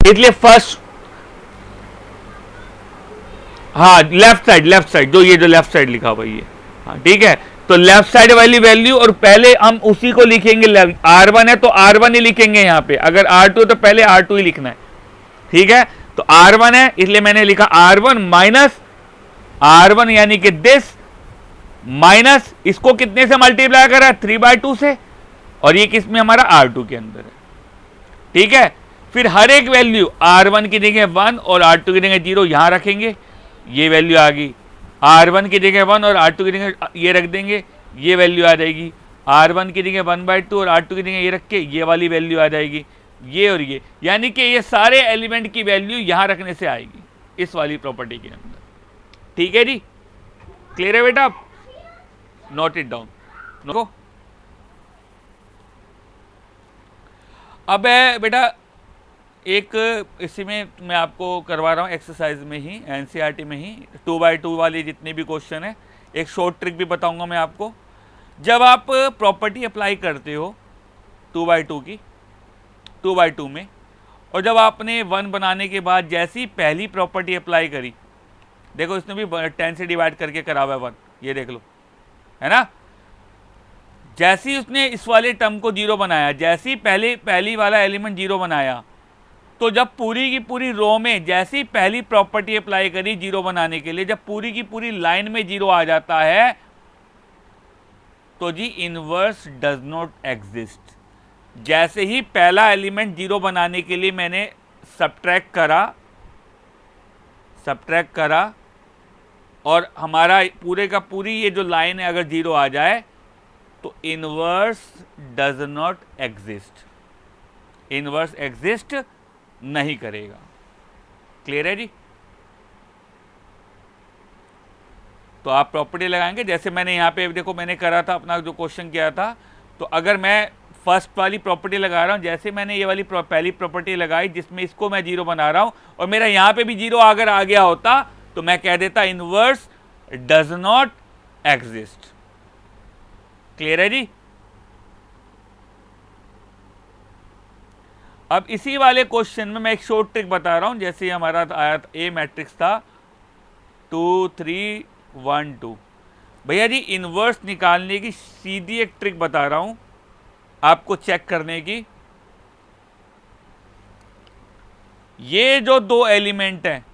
इसलिए फर्स्ट, हाँ left side जो ये जो लेफ्ट साइड लिखा हुआ ये, हाँ ठीक है। तो लेफ्ट साइड वाली वैल्यू, और पहले हम उसी को लिखेंगे, R1 है तो R1 ही लिखेंगे यहाँ पे, अगर R2 है तो पहले R2 ही लिखना है, ठीक है। तो R1 है इसलिए मैंने लिखा R1 माइनस R1 यानी कि दिस, माइनस इसको कितने से मल्टीप्लाई करा, 3/2 से, और ये किस में हमारा R2 के अंदर है, ठीक है। फिर हर एक वैल्यू R1 की जगह 1 और R2 की जगह 0 यहां रखेंगे, ये वैल्यू आ गई। R1 की जगह 1 और R2 की जगह ये रख देंगे, ये वैल्यू आ जाएगी। R1 की जगह 1/2 और R2 की जगह ये रख के ये वाली वैल्यू आ जाएगी, ये और ये, यानी कि ये सारे एलिमेंट की वैल्यू यहां रखने से आएगी इस वाली प्रॉपर्टी के अंदर, ठीक है जी। क्लियर है बेटा, आप नोट इट डाउन। नो अब है बेटा एक, इसी में मैं आपको करवा रहा हूँ एक्सरसाइज में ही, एनसीईआरटी में ही 2/2 वाली जितने भी क्वेश्चन है, एक शॉर्ट ट्रिक भी बताऊंगा मैं आपको। जब आप प्रॉपर्टी अप्लाई करते हो 2/2 की, 2/2 में, और जब आपने 1 बनाने के बाद जैसी पहली प्रॉपर्टी अप्लाई करी, देखो इसने भी 10 से डिवाइड करके करा हुआ है 1, ये देख लो, है ना। जैसी उसने इस वाले टर्म को 0 बनाया, जैसी पहली वाला एलिमेंट 0 बनाया, तो जब पूरी की पूरी रो में जैसी पहली प्रॉपर्टी अप्लाई करी 0 बनाने के लिए, जब पूरी की पूरी लाइन में 0 आ जाता है, तो जी इनवर्स डज नॉट एग्जिस्ट। जैसे ही पहला एलिमेंट 0 बनाने के लिए मैंने सब्ट्रैक्ट करा और हमारा पूरे का पूरी ये जो लाइन है अगर 0 आ जाए, तो inverse does not exist, inverse exist नहीं करेगा। क्लियर है जी। तो आप प्रॉपर्टी लगाएंगे, जैसे मैंने यहां पे देखो मैंने करा था अपना जो क्वेश्चन किया था, तो अगर मैं फर्स्ट वाली प्रॉपर्टी लगा रहा हूं, जैसे मैंने ये वाली पहली प्रॉपर्टी लगाई जिसमें इसको मैं 0 बना रहा हूं, और मेरा यहां पे भी 0 अगर आ गया होता, तो मैं कह देता inverse does not exist. Clear है जी। अब इसी वाले क्वेश्चन में मैं एक शॉर्ट ट्रिक बता रहा हूं, जैसे हमारा आया ए मैट्रिक्स था 2 3 1 2। भैया जी इनवर्स निकालने की सीधी एक ट्रिक बता रहा हूं आपको चेक करने की। ये जो दो एलिमेंट हैं,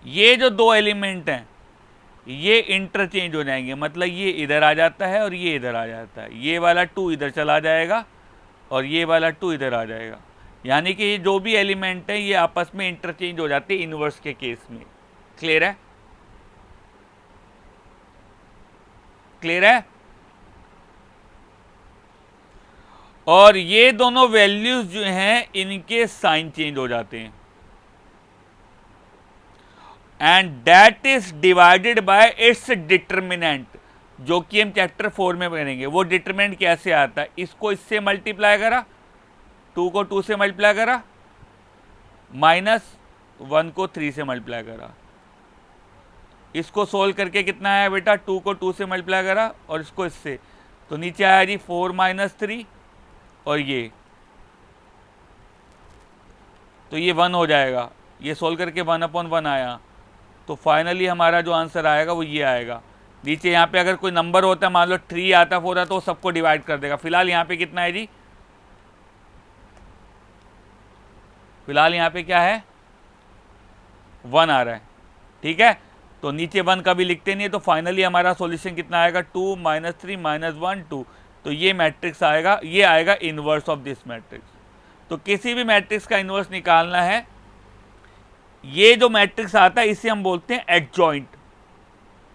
ये जो दो एलिमेंट हैं, ये इंटरचेंज हो जाएंगे, मतलब ये इधर आ जाता है और ये इधर आ जाता है, ये वाला 2 इधर चला जाएगा और ये वाला 2 इधर आ जाएगा, यानी कि ये जो भी एलिमेंट है ये आपस में इंटरचेंज हो जाते हैं इनवर्स के केस में। क्लियर है, क्लियर है। और ये दोनों वैल्यूज जो हैं इनके साइन चेंज हो जाते हैं, and that is divided by its determinant, जो कि हम चैप्टर 4 में पढ़ेंगे। वो डिटर्मिनेंट कैसे आता है, इसको इससे मल्टीप्लाई करा, 2 को 2 से मल्टीप्लाई करा, -1 को 3 से मल्टीप्लाई करा, इसको सोल्व करके कितना आया बेटा, 2 को 2 से मल्टीप्लाई करा और इसको इससे, तो नीचे आया जी 4 - 3 और ये, तो ये 1 हो जाएगा, ये सोल्व करके 1/1 आया, तो फाइनली हमारा जो आंसर आएगा वो ये आएगा। नीचे यहाँ पे अगर कोई नंबर होता है, मान लो 3 आता 4 आता, तो सबको डिवाइड कर देगा। फिलहाल यहाँ पे कितना है जी, फिलहाल यहाँ पे क्या है, 1 आ रहा है, ठीक है। तो नीचे 1 कभी लिखते नहीं है, तो फाइनली हमारा सॉल्यूशन कितना आएगा, 2 - 3 - 1 2, तो ये मैट्रिक्स आएगा, ये आएगा इनवर्स ऑफ दिस मैट्रिक्स। तो किसी भी मैट्रिक्स का इनवर्स निकालना है, ये जो मैट्रिक्स आता है इसे हम बोलते हैं एडजॉइंट।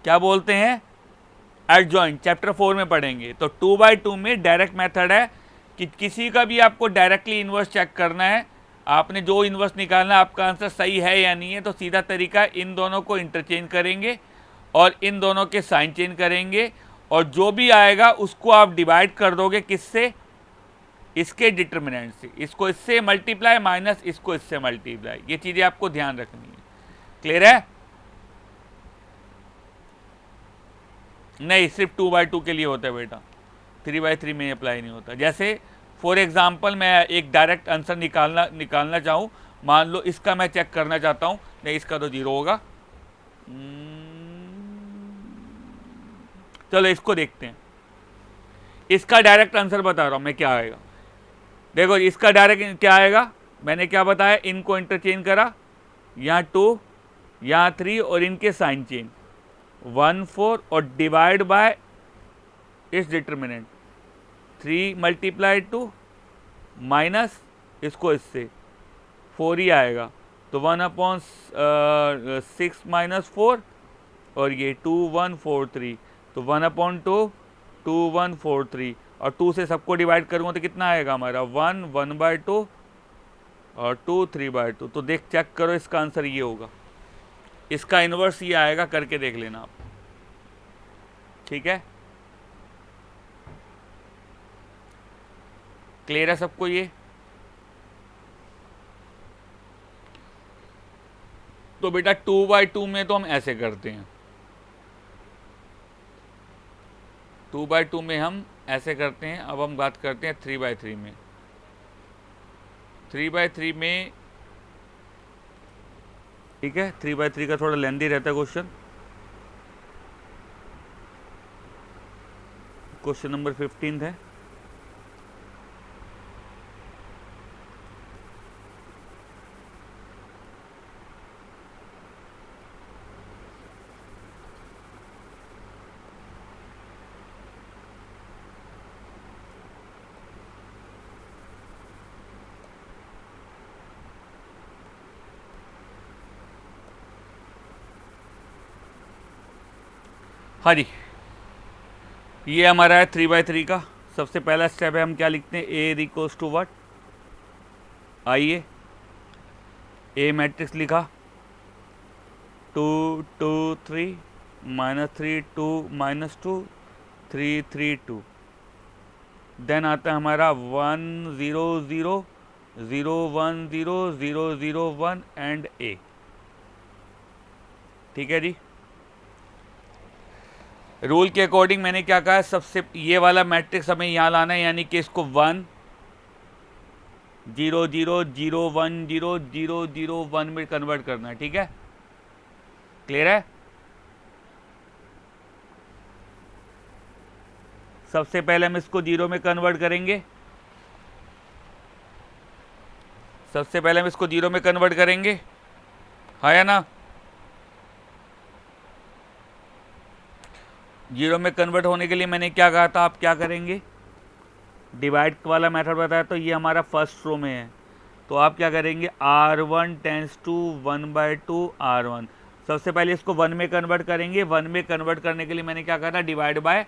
क्या बोलते हैं, एडजॉइंट, चैप्टर 4 में पढ़ेंगे। तो 2/2 में डायरेक्ट मेथड है कि किसी का भी आपको डायरेक्टली इनवर्स चेक करना है, आपने जो इनवर्स निकालना है, आपका आंसर सही है या नहीं है, तो सीधा तरीका इन दोनों को इंटरचेंज करेंगे और इन दोनों के साइन चेंज करेंगे, और जो भी आएगा उसको आप डिवाइड कर दोगे किससे, इसके डिटर्मिनेंट से, इसको इससे मल्टीप्लाई माइनस इसको इससे मल्टीप्लाई, ये चीजें आपको ध्यान रखनी है। क्लियर है, नहीं सिर्फ 2/2 के लिए होता है बेटा, 3/3 में अप्लाई नहीं होता। जैसे फॉर एग्जाम्पल मैं एक डायरेक्ट आंसर निकालना चाहूँ, मान लो इसका मैं चेक करना चाहता हूँ, नहीं इसका तो 0 होगा। चलो इसको देखते हैं, इसका डायरेक्ट आंसर बता रहा हूं मैं क्या आएगा। देखो इसका डायरेक्ट क्या आएगा, मैंने क्या बताया, इनको इंटरचेंज करा, यहाँ 2 यहाँ 3 और इनके साइन चेंज 1 4 और डिवाइड बाय इस डिटर्मिनेंट 3 मल्टीप्लाई 2 माइनस इसको इससे 4 ही आएगा, तो 1/6 माइनस 4 और ये 2 1 4 3, तो 1/2 2 1 4 3 और 2 से सबको डिवाइड करूँगा तो कितना आएगा हमारा 1 1/2 और 2 3/2। तो देख चेक करो, इसका आंसर ये होगा, इसका इन्वर्स ये आएगा, करके देख लेना आप, ठीक है। क्लियर है सबको ये? तो बेटा 2/2 में तो हम ऐसे करते हैं, 2/2 में हम ऐसे करते हैं। अब हम बात करते हैं 3/3 में। 3/3 में ठीक है, 3/3 का थोड़ा लेंदी रहता है क्वेश्चन। क्वेश्चन नंबर 15 है। हाँ जी, ये हमारा है 3/3 का। सबसे पहला स्टेप है, हम क्या लिखते हैं, ए इक्वल्स टू व्हाट, आइए ए मैट्रिक्स लिखा 2 2 3 -3 2 -2 3 3 2। देन आता है हमारा 1 0 0 0 1 0 0 0 1 एंड ए। ठीक है जी, रूल के अकॉर्डिंग मैंने क्या कहा है, सबसे ये वाला मैट्रिक्स हमें यहाँ लाना है, यानी कि इसको 1 0 0 0 1 0 0 0 1 में कन्वर्ट करना है। ठीक है, क्लियर है? सबसे पहले हम इसको 0 में कन्वर्ट करेंगे, सबसे पहले हम इसको 0 में कन्वर्ट करेंगे, हाँ या ना? 0 में कन्वर्ट होने के लिए मैंने क्या कहा था, आप क्या करेंगे, डिवाइड वाला मेथड बताया, तो ये हमारा फर्स्ट रो में है, तो आप क्या करेंगे, R1 टेंस टू 1/2 R1। सबसे पहले इसको 1 में कन्वर्ट करेंगे। 1 में कन्वर्ट करने के लिए मैंने क्या कहा था, डिवाइड बाय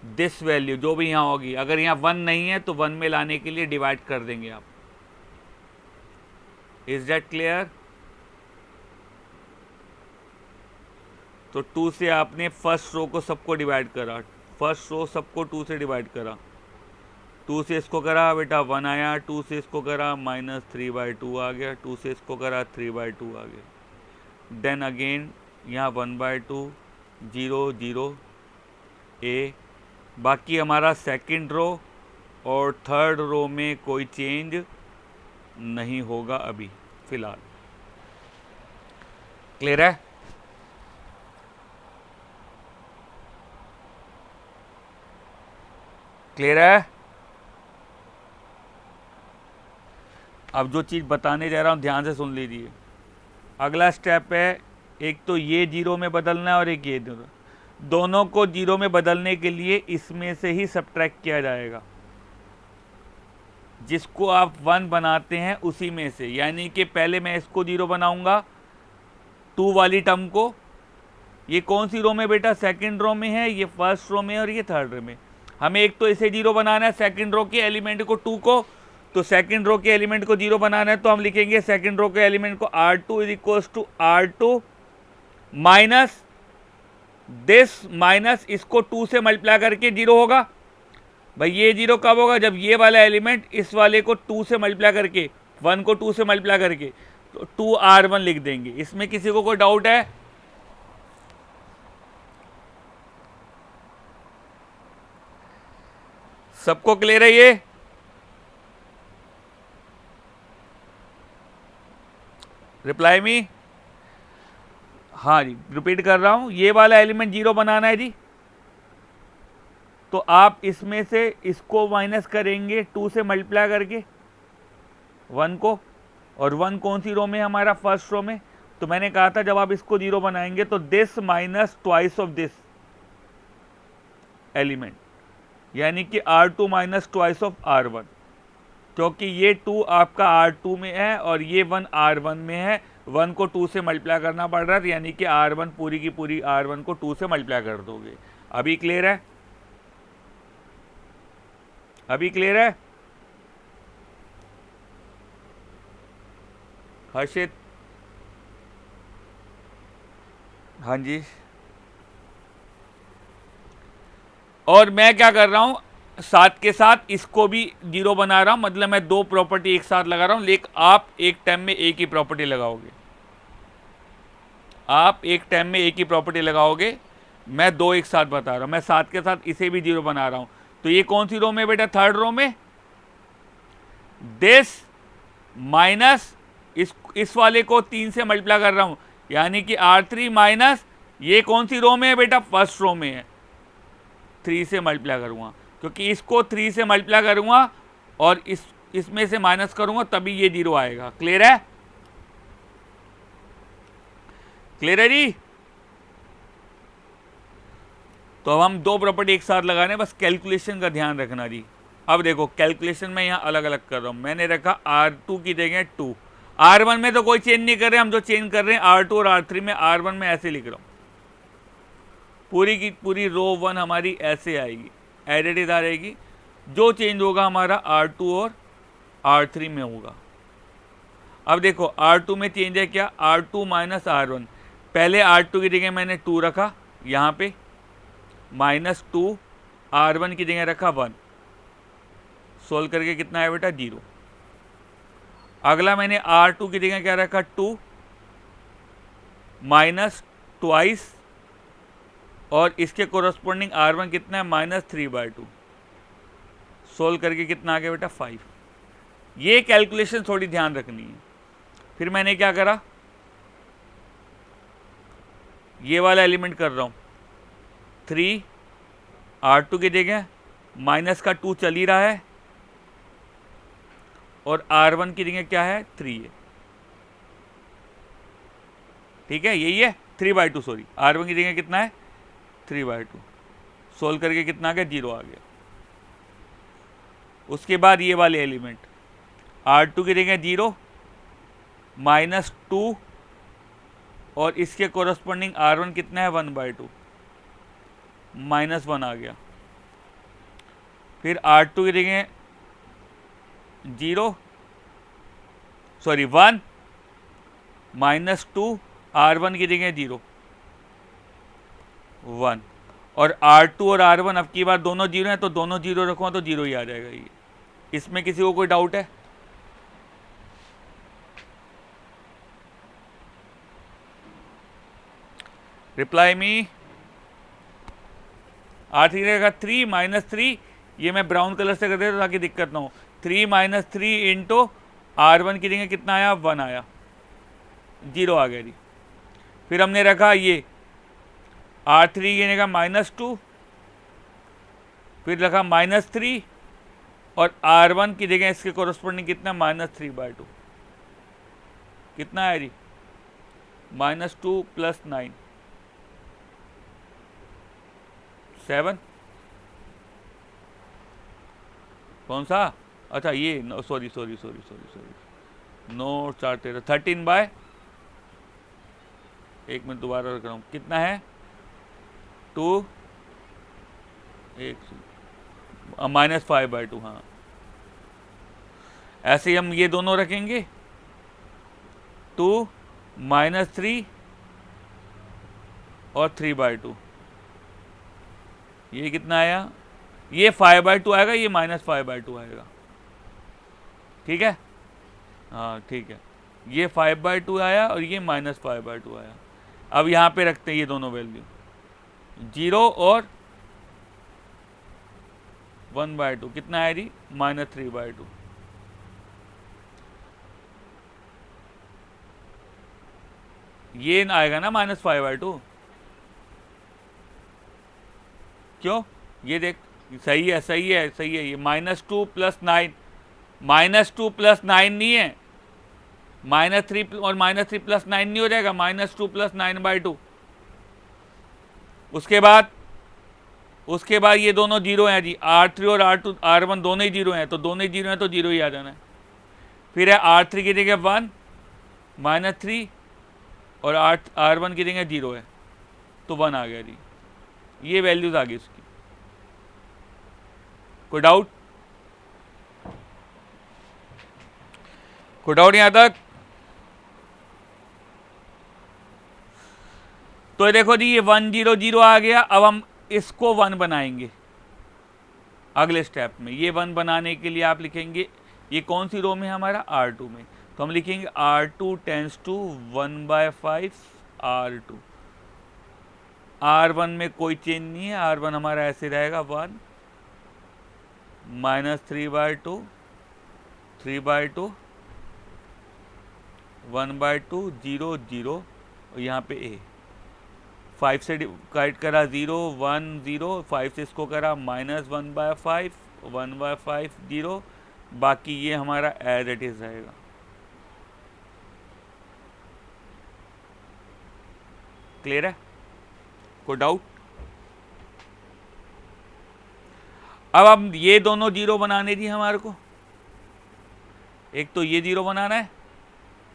दिस वैल्यू जो भी यहाँ होगी। अगर यहाँ 1 नहीं है तो 1 में लाने के लिए डिवाइड कर देंगे आप। Is that clear? तो 2 से आपने फर्स्ट रो को सबको डिवाइड करा, फर्स्ट रो सबको 2 से डिवाइड करा, 2 से इसको करा बेटा 1 आया, 2 से इसको करा -3/2 आ गया, 2 से इसको करा 3/2 आ गया। देन अगेन यहाँ 1/2 0 0 ए। बाकी हमारा सेकंड रो और थर्ड रो में कोई चेंज नहीं होगा अभी फिलहाल। क्लियर है? क्लियर है? अब जो चीज़ बताने जा रहा हूँ ध्यान से सुन लीजिए। अगला स्टेप है, एक तो ये 0 में बदलना है और एक ये दोनों को 0 में बदलने के लिए इसमें से ही सब्ट्रैक्ट किया जाएगा, जिसको आप 1 बनाते हैं उसी में से। यानी कि पहले मैं इसको 0 बनाऊंगा 2 वाली टर्म को। ये कौन सी रो में बेटा, सेकंड रो में है, ये फर्स्ट रो में और ये थर्ड रो में। हमें एक तो इसे 0 बनाना है, सेकंड रो के एलिमेंट को 2 को, तो सेकंड रो के एलिमेंट को 0 बनाना है, तो हम लिखेंगे सेकंड रो के एलिमेंट को R2 is equals to R2 minus this, minus इसको 2 से मल्टीप्लाई करके 0 होगा। भाई ये 0 कब होगा, जब ये वाला एलिमेंट इस वाले को 2 से मल्टीप्लाई करके, 1 को 2 से मल्टीप्लाई करके, तो 2R1 लिख देंगे। इसमें किसी को कोई डाउट है? सबको क्लियर है ये? Reply me. हाँ जी, रिपीट कर रहा हूं, ये वाला एलिमेंट 0 बनाना है जी, तो आप इसमें से इसको माइनस करेंगे 2 से मल्टीप्लाई करके 1 को, और 1 कौन सी रो में हमारा, फर्स्ट रो में। तो मैंने कहा था जब आप इसको 0 बनाएंगे तो this minus twice of this element, यानी कि R2 minus twice of R1, क्योंकि ये 2 आपका R2 में है और ये 1 R1 में है। 1 को 2 से मल्टीप्लाई करना पड़ रहा है, यानी कि R1 पूरी की पूरी R1 को 2 से मल्टीप्लाई कर दोगे। अभी क्लियर है? अभी क्लियर है हर्षित? हाँ जी। और मैं क्या कर रहा हूं, साथ के साथ इसको भी 0 बना रहा हूं, मतलब मैं 2 प्रॉपर्टी एक साथ लगा रहा हूं, लेकिन आप एक टाइम में एक ही प्रॉपर्टी लगाओगे। आप एक टाइम में एक ही प्रॉपर्टी लगाओगे, मैं 2 एक साथ बता रहा हूं, मैं साथ के साथ इसे भी 0 बना रहा हूं। तो ये कौन सी रो में बेटा, थर्ड रो में, दिस माइनस इस वाले को 3 से मल्टीप्लाई कर रहा हूं, यानी कि R3 माइनस ये कौन सी रो में है बेटा, फर्स्ट रो में है, 3 से मल्टीप्लाई करूंगा, क्योंकि इसको 3 से मल्टीप्लाई करूंगा और इसमें से माइनस करूंगा तभी ये 0 आएगा। क्लियर है? क्लियर है जी? तो अब हम 2 प्रॉपर्टी एक साथ लगा रहे हैं, बस कैलकुलेशन का ध्यान रखना जी। अब देखो कैलकुलेशन में यहाँ अलग अलग कर रहा हूं, मैंने रखा R2 की जगह 2, R1 में तो कोई चेंज नहीं कर रहे, हम जो चेंज कर रहे हैं R2 और R3 में, R1 में ऐसे लिख रहा हूं, पूरी की पूरी रो 1 हमारी ऐसे आएगी, एडेड इधर आएगी, जो चेंज होगा हमारा R2 और R3 में होगा। अब देखो R2 में चेंज है क्या, R2 माइनस R1, पहले R2 की जगह मैंने 2 रखा, यहाँ पे माइनस 2, R1 की जगह रखा 1, सोल्व करके कितना है बेटा, 0। अगला मैंने R2 की जगह क्या रखा, 2 माइनस ट्वाइस, और इसके कोरस्पोंडिंग R1 कितना है, माइनस 3/2, सोल्व करके कितना आ गया बेटा, 5। ये कैलकुलेशन थोड़ी ध्यान रखनी है। फिर मैंने क्या करा, ये वाला एलिमेंट कर रहा हूं, 3 R2 की जगह माइनस का 2 चल ही रहा है, और R1 की जगह क्या है, 3 है, ठीक है, यही है 3/2, सॉरी R1 की जगह कितना है, 3/2, सोल्व करके कितना आ गया, 0 आ गया। उसके बाद ये वाले एलिमेंट R2 की जगह 0 माइनस 2, और इसके कोरस्पोंडिंग R1 कितना है, 1/2, माइनस 1 आ गया। फिर R2 की जगह 0 सॉरी 1 माइनस 2, R1 की जगह 0 1, और R2 और R1 अब की बार दोनों 0 हैं, तो दोनों 0 रखूँगा तो 0 ही आ जाएगा ये। इसमें किसी को कोई डाउट है? Reply me. R3 रहेगा 3 माइनस 3, ये मैं ब्राउन कलर से कर देता हूँ ताकि दिक्कत ना हो, 3 माइनस 3 इंटू R1 की जगह कितना आया, 1 आया, 0 आ गया जी। फिर हमने रखा ये R3 की जगह माइनस 2, फिर रखा माइनस 3, और R1 की जगह इसके कोरस्पोंडिंग कितना, माइनस 3/2, कितना है जी, माइनस 2 प्लस 9 7, कौन सा, अच्छा ये सॉरी नो 4 13 13 एक मिनट दोबारा रख रहा हूँ, कितना है 2 माइनस 5/2, हाँ ऐसे ही हम ये दोनों रखेंगे, 2 माइनस 3 और 3/2, ये कितना आया, ये 5/2 आएगा, ये माइनस 5/2 आएगा, ठीक है, हाँ ठीक है, ये 5/2 आया और ये माइनस 5/2 आया। अब यहाँ पे रखते हैं ये दोनों वैल्यू, 0 और 1/2, कितना है जी, माइनस 3/2। ये आएगा ना -5/2, क्यों? ये देख, सही है सही है सही है, ये -2 + 9, -2 + 9 नहीं है, -3 और -3 + 9 नहीं हो जाएगा, -2 + 9/2। उसके बाद ये दोनों जीरो हैं जी, R3 और R1 दोनों ही जीरो हैं, तो दोनों ही जीरो हैं तो जीरो ही आ जाना है। फिर है R3 की जगह 1 -3 और R1 की जगह 0 है, तो 1 आ गया जी। ये वैल्यूज आ गई उसकी। कोई डाउट? कोई डाउट यहां तक? तो ये देखो जी, ये 1 0 0 आ गया। अब हम इसको 1 बनाएंगे अगले स्टेप में। ये 1 बनाने के लिए आप लिखेंगे, ये कौन सी रो में है हमारा? R2 में, तो हम लिखेंगे R2 tense to 1/5 R2। R1 में कोई चेंज नहीं है, R1 हमारा ऐसे रहेगा 1 -3/2 3/2 1/2 0 0, और यहाँ पे A 5 से डिवाइड करा 0 1 0, 5 से इसको करा -1/5 1/5 0, बाकी ये हमारा एज इट इज रहेगा। क्लियर है? कोई डाउट? अब हम ये दोनों जीरो बनाने दी हमारे को, एक तो ये जीरो बनाना है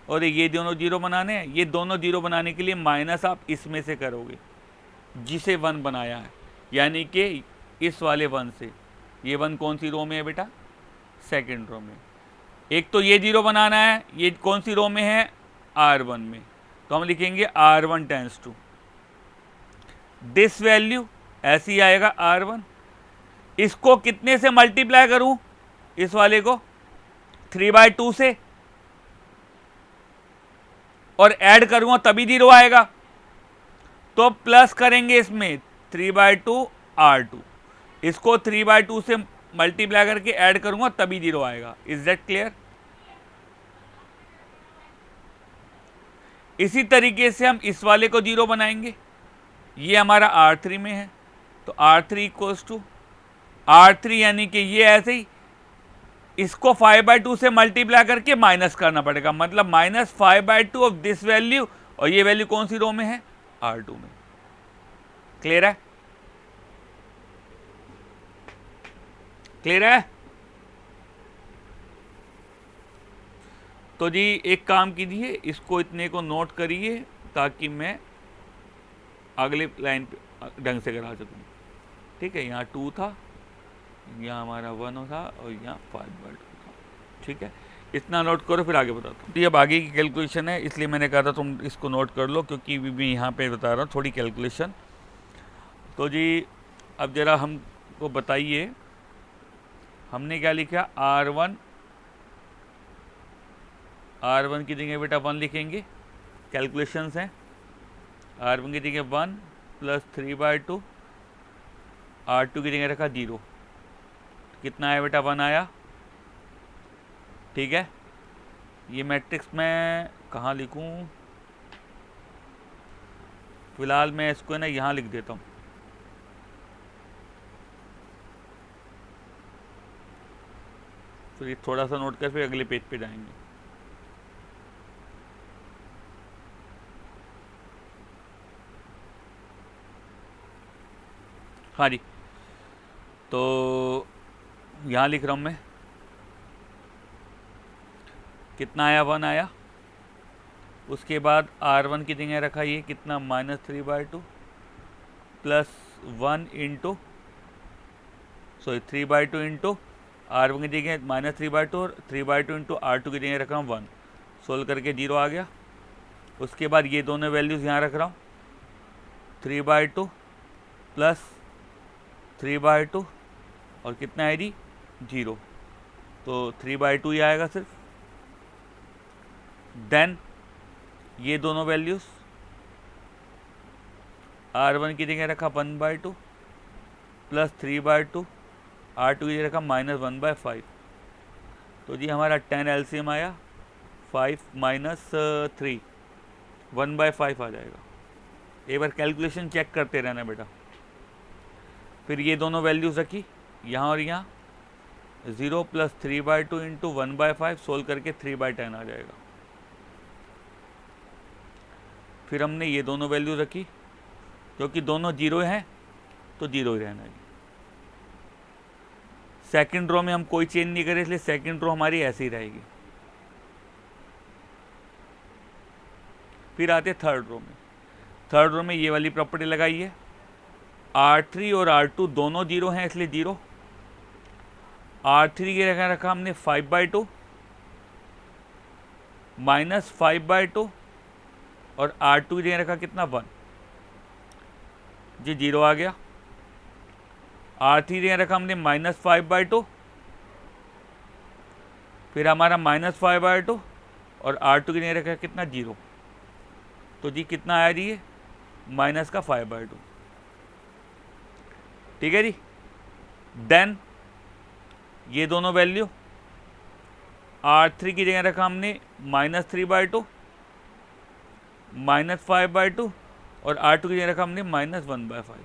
और ये दोनों जीरो बनाने हैं। ये दोनों जीरो बनाने के लिए माइनस आप इसमें से करोगे जिसे 1 बनाया है, यानी कि इस वाले 1 से। ये 1 कौन सी रो में है बेटा? सेकंड रो में। एक तो ये जीरो बनाना है, ये कौन सी रो में है? R1 में, तो हम लिखेंगे R1 tense to this value, ऐसे ही आएगा R1। इसको कितने से मल्टीप्लाई करूं? इस वाले को 3/2 से, और ऐड करूंगा तभी 0 आएगा, तो प्लस करेंगे इसमें 3/2 R2। इसको 3/2 से मल्टीप्लाई करके ऐड करूंगा तभी 0 आएगा। Is that clear? इसी तरीके से हम इस वाले को 0 बनाएंगे। ये हमारा R3 में है, तो R3 इक्वल्स टू R3, यानी कि ये ऐसे ही इसको 5/2 से मल्टीप्लाई करके माइनस करना पड़ेगा, मतलब -5/2 ऑफ दिस वैल्यू, और ये वैल्यू कौन सी रो में है? R2 में। क्लियर है? क्लियर है? तो जी एक काम कीजिए, इसको इतने को नोट करिए ताकि मैं अगले लाइन पे ढंग से करा सकूं। ठीक है, यहाँ 2 था, यहाँ हमारा 1 था, और यहाँ 5/2 था। ठीक है, इतना नोट करो, फिर आगे बताता हूँ। तो ये अब आगे की कैलकुलेशन है, इसलिए मैंने कहा था तुम इसको नोट कर लो, क्योंकि भी यहाँ पे बता रहा हूँ थोड़ी कैलकुलेशन। तो जी अब ज़रा हमको बताइए, हमने क्या लिखा? R1 की जगह बेटा 1 लिखेंगे, कैलकुलेशंस हैं। R1 की जगह 1 + 3/2, R2 की जगह रखा 0, कितना आया बेटा? 1 आया। ठीक है, ये मैट्रिक्स मैं कहाँ लिखूँ? फिलहाल मैं इसको ना यहाँ लिख देता हूँ। फिर थोड़ा सा नोट कर फिर अगले पेज पे जाएंगे। हाँ जी, तो यहाँ लिख रहा हूँ मैं, कितना आया? 1 आया। उसके बाद R1 की जगह रखा ये कितना? -3/2 + 1 इंटू 3/2 इंटू R1 की जगह -3/2 और 3/2 इंटू R2 की जगह रख रहा हूँ 1, सोल्व करके 0 आ गया। उसके बाद ये दोनों वैल्यूज़ यहाँ रख रहा हूँ, 3/2 + 3/2 और कितना है जी? 0, तो 3/2 ही आएगा सिर्फ। देन ये दोनों वैल्यूज R1 की जगह रखा 1/2 + 3/2, R2 की जगह रखा -1/5, तो जी हमारा 10 LCM आया 5 - 3, 1/5 आ जाएगा। एक बार कैलकुलेशन चेक करते रहना बेटा। फिर ये दोनों वैल्यूज रखी यहाँ और यहाँ, 0 + 3/2 इंटू 1/5 सोल्व करके 3/10 आ जाएगा। फिर हमने ये दोनों वैल्यू रखी, क्योंकि दोनों जीरो हैं तो जीरो ही रहना है। सेकंड रो में हम कोई चेंज नहीं करें, इसलिए सेकंड रो हमारी ऐसी रहेगी। फिर आते थर्ड रो में। थर्ड रो में ये वाली प्रॉपर्टी लगाई है, R3 और R2 दोनों जीरो हैं इसलिए जीरो। R3 की जगह रखा हमने 5/2 माइनस 5/2 और R2 की जगह रखा कितना 1 जी, जीरो आ गया। R3 की जगह रखा हमने -5/2, फिर हमारा -5/2 और R2 की जगह रखा कितना 0, तो जी कितना आया जी, माइनस का 5/2। ठीक है जी। देन ये दोनों वैल्यू R3 की जगह रखा हमने -3/2 -5/2 और R2 की जगह रखा हमने -1/5।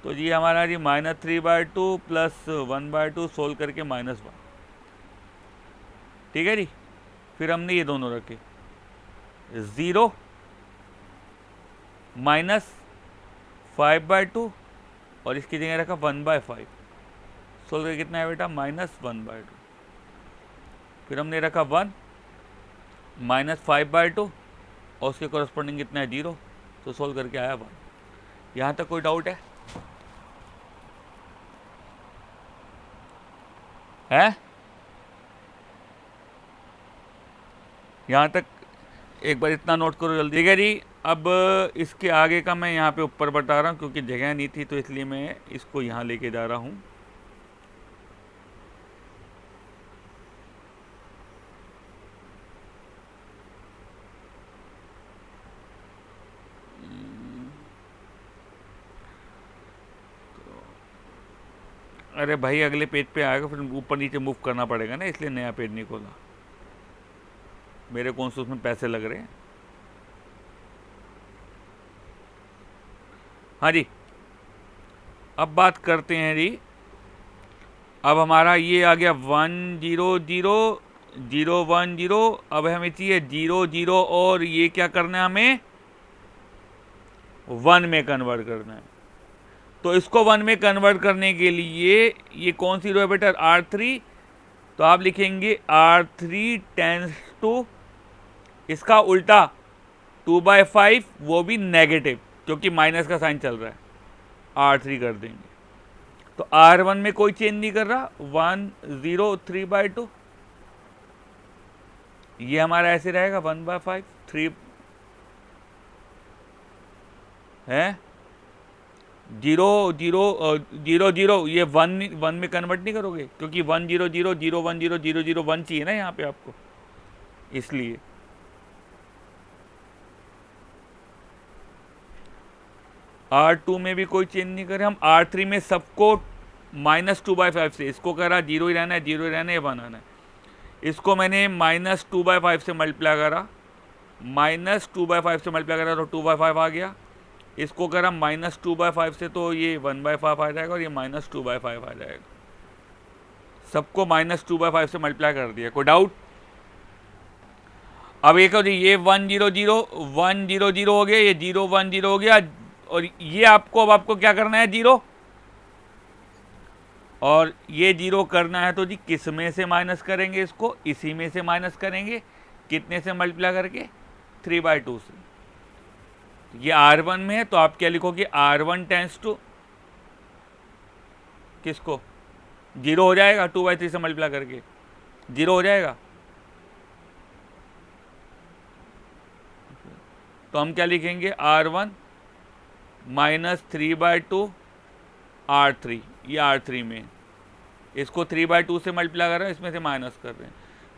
तो जी हमारा जी -3/2 + 1/2 सोल्व करके -1। ठीक है जी। फिर हमने ये दोनों रखे, 0 -5/2 और इसकी जगह रखा 1/5 सोल्व करके कितना है बेटा -1/2। फिर हमने रखा 1 -5/2 और उसके कॉरस्पॉन्डिंग कितना है 0, तो सोल्व करके आया 1। यहाँ तक कोई डाउट है? यहाँ तक एक बार इतना नोट करो जल्दी। ठीक है जी। अब इसके आगे का मैं यहाँ पे ऊपर बता रहा हूँ, क्योंकि जगह नहीं थी तो इसलिए मैं इसको यहाँ लेके जा रहा हूँ। अरे भाई अगले पेज पे आएगा, फिर ऊपर नीचे मूव करना पड़ेगा ना, इसलिए नया पेज नहीं खोला। मेरे कौन से उसमें पैसे लग रहे हैं। हाँ जी, अब बात करते हैं जी। अब हमारा ये आ गया 1 0 0 0 1 0। अब हमें चाहिए 0 0 और ये क्या करना है, हमें 1 में कन्वर्ट करना है। तो इसको 1 में कन्वर्ट करने के लिए ये कौन सी रो है बेटा, R3, तो आप लिखेंगे R3 टेंस टू इसका उल्टा 2/5, वो भी नेगेटिव, क्योंकि माइनस का साइन चल रहा है, R3 कर देंगे। तो R1 में कोई चेंज नहीं कर रहा, 1 0 3/2, ये हमारा ऐसे रहेगा 1/5 3 है 0 0 0 0। ये 1 में कन्वर्ट नहीं करोगे, क्योंकि 1 0 0 0 1 0 0 0 1 चाहिए ना यहाँ पे आपको, इसलिए। R2 में भी कोई चेंज नहीं करे हम। R3 में सबको -2/5 से, इसको करा 0 ही रहना है, 0 ही रहना है, 1 आना है। इसको मैंने -2/5 से मल्टीप्लाई करा, -2/5 से मल्टीप्लाई करा तो 2/5 आ गया। इसको करा -2/5 से तो ये 1/5 आ जाएगा और ये -2/5 आ जाएगा। सबको -2/5 से मल्टीप्लाई कर दिया। कोई डाउट? अब एक ये 1 0 0 1 0 0 हो गया, ये 0 1 0 हो गया, और ये आपको अब आपको क्या करना है 0, और ये 0 करना है तो जी किस में से माइनस करेंगे, इसको इसी में से माइनस करेंगे। कितने से मल्टीप्लाई करके, 3/2 से। ये R1 में है तो आप क्या लिखोगे, R1 टेंस टू किसको, 0 हो जाएगा, 2/3 से मल्टीप्लाई करके 0 हो जाएगा। तो हम क्या लिखेंगे, R1 -3/2 R3, ये R3 में, इसको 3/2 से मल्टीप्लाई कर रहे हैं, इसमें से माइनस कर रहे हैं।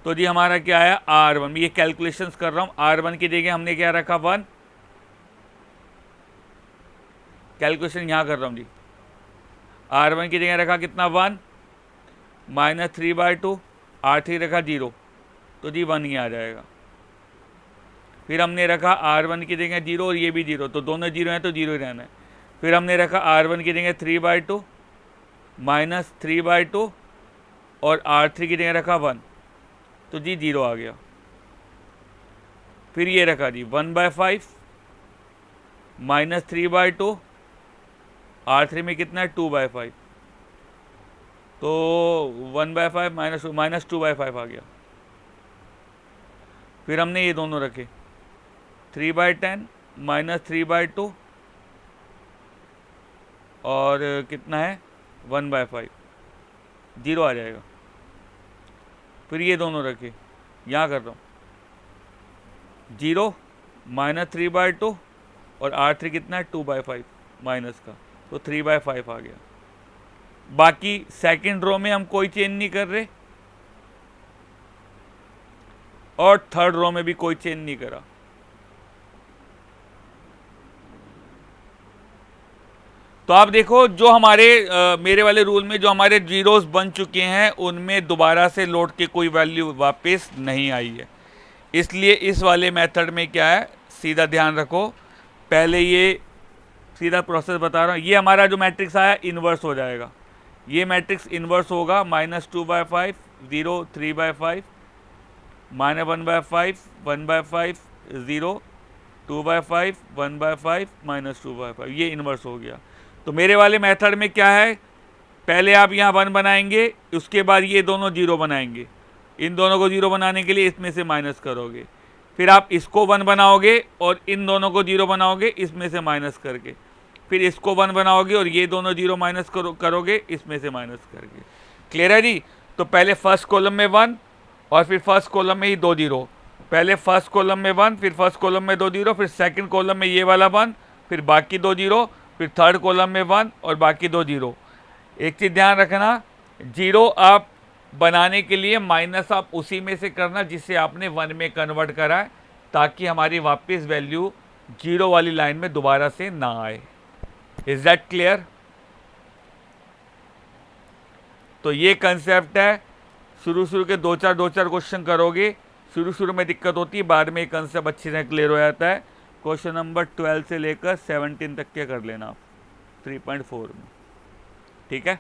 तो जी हमारा क्या आया, R1, ये कैलकुलेशंस कर रहा हूँ। R1 की जगह हमने क्या रखा 1, कैलकुलेशन यहाँ कर रहा हूँ जी। R1 की जगह रखा कितना 1 -3/2, R3 रखा 0, तो जी 1 ही आ जाएगा। फिर हमने रखा R1 की जगह 0 और ये भी 0, तो दोनों 0 हैं तो 0 ही रहना है। फिर हमने रखा R1 की जगह 3/2 माइनस 3/2 और R3 की जगह रखा 1, तो जी 0 आ गया। फिर ये रखा जी 1/5 माइनस 3/2, R3 में कितना है 2/5, तो 1/5 माइनस 2/5 आ गया। फिर हमने ये दोनों रखे 3/10 माइनस 3/2 और कितना है 1/5, 0 आ जाएगा। फिर ये दोनों रखे, यहाँ कर रहा हूँ 0 माइनस 3/2 और R3 कितना है 2/5 माइनस का, तो 3/5 आ गया। बाकी सेकंड रो में हम कोई चेंज नहीं कर रहे और थर्ड रो में भी कोई चेंज नहीं करा। तो आप देखो जो हमारे मेरे वाले रूल में जो हमारे जीरोस बन चुके हैं उनमें दोबारा से लौट के कोई वैल्यू वापस नहीं आई है। इसलिए इस वाले मेथड में क्या है, सीधा ध्यान रखो, पहले ये सीधा प्रोसेस बता रहा हूँ, ये हमारा जो मैट्रिक्स आया इन्वर्स हो जाएगा। ये मैट्रिक्स इन्वर्स होगा -2/5 0 3/5 -1/5 1/5 0 2/5 1/5 -2/5, ये इन्वर्स हो गया। तो मेरे वाले मेथड में क्या है, पहले आप यहाँ 1 बनाएंगे, उसके बाद ये दोनों 0 बनाएंगे। इन दोनों को 0 बनाने के लिए इसमें से माइनस करोगे, फिर आप इसको 1 बनाओगे और इन दोनों को 0 बनाओगे इसमें से माइनस करके, फिर इसको 1 बनाओगे और ये दोनों 0 माइनस करोगे इसमें से माइनस करके। क्लियर है जी? तो पहले फर्स्ट कॉलम में 1 और फिर फर्स्ट कॉलम में ही 2 0, पहले फर्स्ट कॉलम में 1 फिर फर्स्ट कॉलम में 2 0, फिर सेकंड कॉलम में ये वाला 1 फिर बाकी 2 0, फिर थर्ड कॉलम में 1 और बाकी 2 0। एक चीज़ ध्यान रखना, 0 आप बनाने के लिए माइनस आप उसी में से करना जिससे आपने 1 में कन्वर्ट करा है, ताकि हमारी वापस वैल्यू 0 वाली लाइन में दोबारा से ना आए। Is that clear? तो ये कंसेप्ट है। शुरू के 2-4 क्वेश्चन करोगे, शुरू में दिक्कत होती है, बाद में ये कंसेप्ट अच्छी तरह क्लियर हो जाता है। क्वेश्चन नंबर 12 से लेकर 17 तक के कर लेना आप 3.4 में, ठीक है।